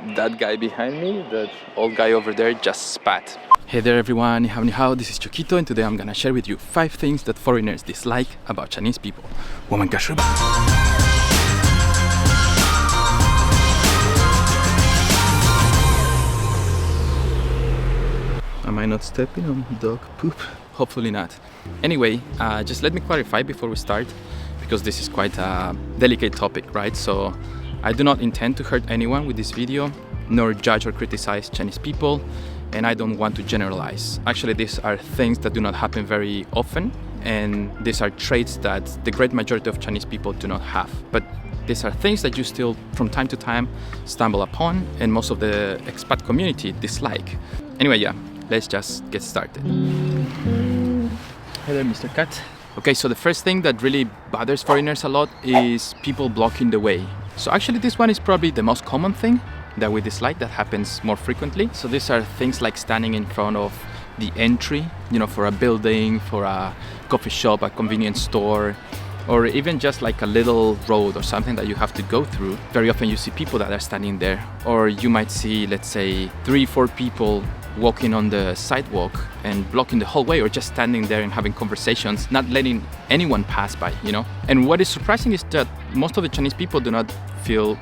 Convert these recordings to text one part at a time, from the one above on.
that guy behind me, that old guy over there, just spat. Hey there everyone, ni hao, this is Choquito, and today I'm gonna share with you 5 things that foreigners dislike about Chinese people. Woman kashuba. Am I not stepping on dog poop? Hopefully not. Anyway, just let me clarify before we start, because this is quite a delicate topic, right? So I do not intend to hurt anyone with this video, nor judge or criticize Chinese people, and I don't want to generalize. Actually, these are things that do not happen very often, and these are traits that the great majority of Chinese people do not have. But these are things that you still, from time to time, stumble upon, and most of the expat community dislike. Anyway, yeah, let's just get started. Hey there, Mr. Cat. Okay, so the first thing that really bothers foreigners a lot is people blocking the way. So actually this one is probably the most common thing that we dislike, that happens more frequently. So these are things like standing in front of the entry, for a building, for a coffee shop, a convenience store, or even just like a little road or something that you have to go through. Very often you see people that are standing there, or you might see, let's say, 3-4 people walking on the sidewalk and blocking the whole way, or just standing there and having conversations, not letting anyone pass by, And what is surprising is that most of the Chinese people do not feel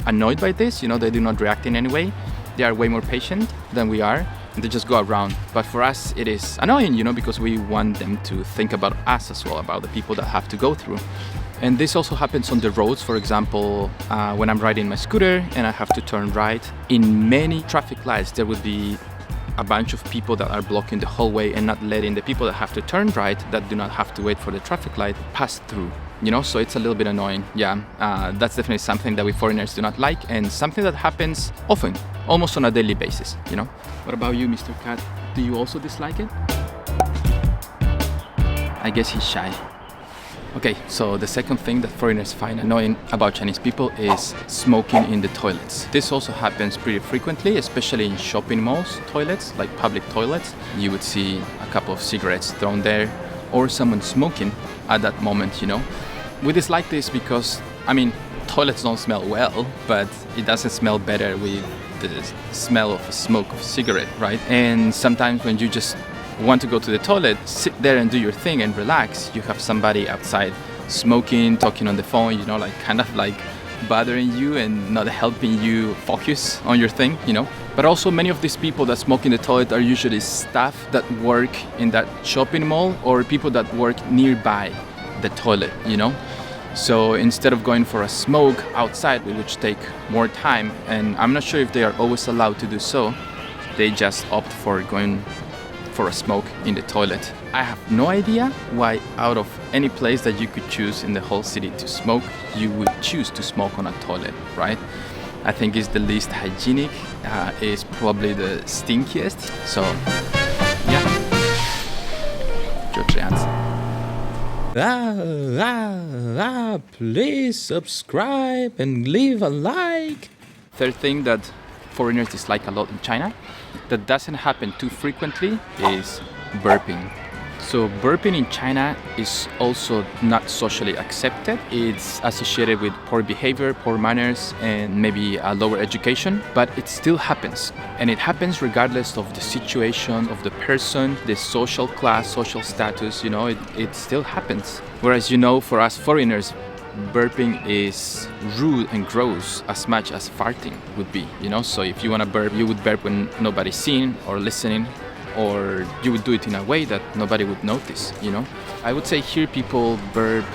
annoyed by this, they do not react in any way. They are way more patient than we are, and they just go around. But for us it is annoying, because we want them to think about us as well, about the people that have to go through. And this also happens on the roads. For example, when I'm riding my scooter and I have to turn right, in many traffic lights there would be a bunch of people that are blocking the whole way and not letting the people that have to turn right, that do not have to wait for the traffic light, pass through. So it's a little bit annoying. Yeah, that's definitely something that we foreigners do not like, and something that happens often, almost on a daily basis, What about you, Mr. Cat? Do you also dislike it? I guess he's shy. Okay, so the second thing that foreigners find annoying about Chinese people is smoking in the toilets. This also happens pretty frequently, especially in shopping malls toilets, like public toilets. You would see a couple of cigarettes thrown there, or someone smoking at that moment, We dislike this because, toilets don't smell well, but it doesn't smell better with the smell of smoke of cigarette, right? And sometimes when you just want to go to the toilet, sit there and do your thing and relax, you have somebody outside smoking, talking on the phone, kind of like bothering you and not helping you focus on your thing, But also many of these people that smoke in the toilet are usually staff that work in that shopping mall, or people that work nearby the toilet, So instead of going for a smoke outside, which take more time, and I'm not sure if they are always allowed to do so, they just opt for going for a smoke in the toilet. I have no idea why out of any place that you could choose in the whole city to smoke, you would choose to smoke on a toilet, right? I think it's the least hygienic, is probably the stinkiest. So, yeah. 就这样子。Please subscribe and leave a like. Third thing that foreigners dislike a lot in China, that doesn't happen too frequently, is burping. So burping in China is also not socially accepted. It's associated with poor behavior, poor manners, and maybe a lower education, but it still happens. And it happens regardless of the situation, of the person, the social class, social status, it still happens. Whereas, for us foreigners, burping is rude and gross as much as farting would be, So if you want to burp, you would burp when nobody's seeing or listening, or you would do it in a way that nobody would notice, I would say here people burp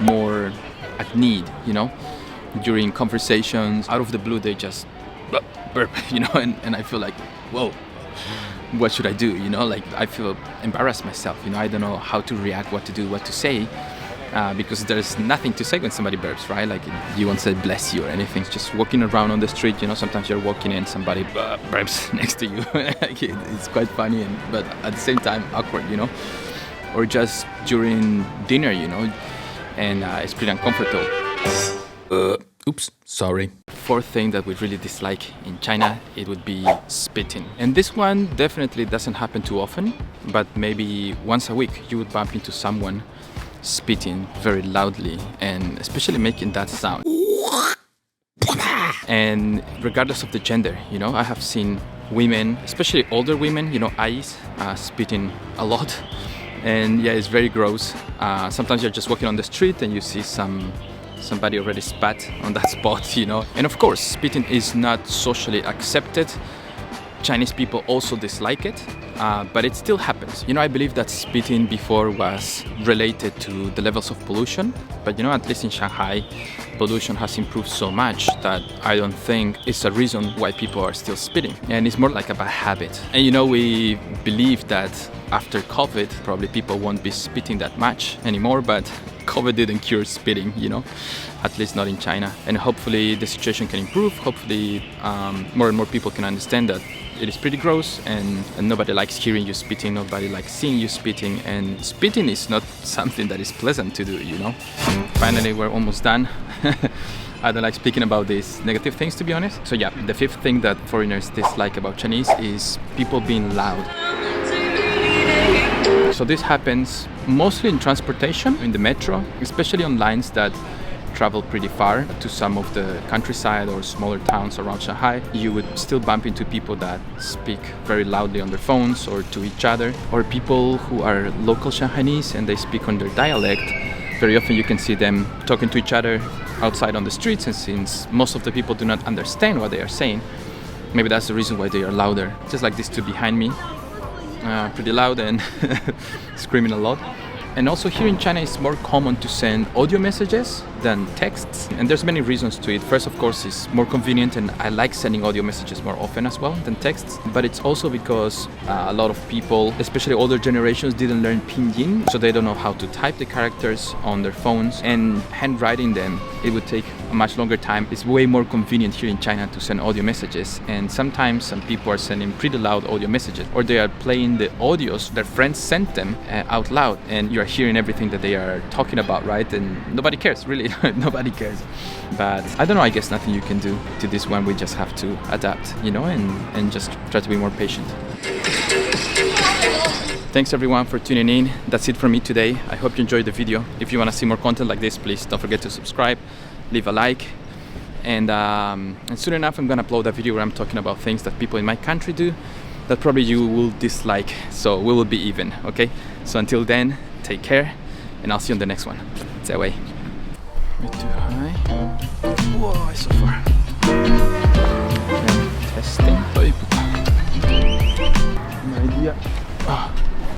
more at need, during conversations. Out of the blue, they just burp, and I feel like, whoa, what should I do? I feel embarrassed myself, I don't know how to react, what to do, what to say. Because there's nothing to say when somebody burps, right? Like, you won't say bless you or anything. It's just walking around on the street, sometimes you're walking and somebody burps next to you. It's quite funny, but at the same time awkward, Or just during dinner, and it's pretty uncomfortable. Oops, sorry. Fourth thing that we really dislike in China, it would be spitting. And this one definitely doesn't happen too often, but maybe once a week you would bump into someone spitting very loudly, and especially making that sound. And regardless of the gender, you know, I have seen women, especially older women, you know, eyes, spitting a lot. And yeah, it's very gross. Sometimes you're just walking on the street and you see somebody already spat on that spot, you know. And of course, spitting is not socially accepted. Chinese people also dislike it, but it still happens. You know, I believe that spitting before was related to the levels of pollution, but you know, at least in Shanghai, pollution has improved so much that I don't think it's a reason why people are still spitting. And it's more like a bad habit. And you know, we believe that after COVID, probably people won't be spitting that much anymore, but COVID didn't cure spitting, you know, at least not in China. And hopefully the situation can improve. Hopefully more and more people can understand that it is pretty gross, and nobody likes hearing you spitting, nobody likes seeing you spitting, and spitting is not something that is pleasant to do, you know. Finally, we're almost done. I don't like speaking about these negative things, to be honest. So yeah, the fifth thing that foreigners dislike about Chinese is people being loud. So this happens mostly in transportation, in the metro, especially on lines that travel pretty far to some of the countryside or smaller towns around Shanghai. You would still bump into people that speak very loudly on their phones or to each other, or people who are local Shanghainese and they speak on their dialect. Very often you can see them talking to each other outside on the streets, and since most of the people do not understand what they are saying, maybe that's the reason why they are louder. Just like these two behind me, pretty loud and screaming a lot. And also here in China, it's more common to send audio messages than texts. And there's many reasons to it. First, of course, it's more convenient, and I like sending audio messages more often as well than texts. But it's also because a lot of people, especially older generations, didn't learn pinyin, so they don't know how to type the characters on their phones. And handwriting them, it would take a much longer time. It's way more convenient here in China to send audio messages. And sometimes some people are sending pretty loud audio messages, or they are playing the audios their friends sent them out loud, and you're hearing everything that they are talking about, right? And nobody cares, really. Nobody cares. But I don't know, I guess nothing you can do to this one. We just have to adapt, you know, and just try to be more patient. Thanks everyone for tuning in. That's it from me today. I hope you enjoyed the video. If you want to see more content like this, please don't forget to subscribe, leave a like, and soon enough I'm gonna upload a video where I'm talking about things that people in my country do that probably you will dislike, so we will be even, okay? So until then, take care, and I'll see you on the next one. Stay away. Bit too high. Whoa, it's so far. And testing. My idea.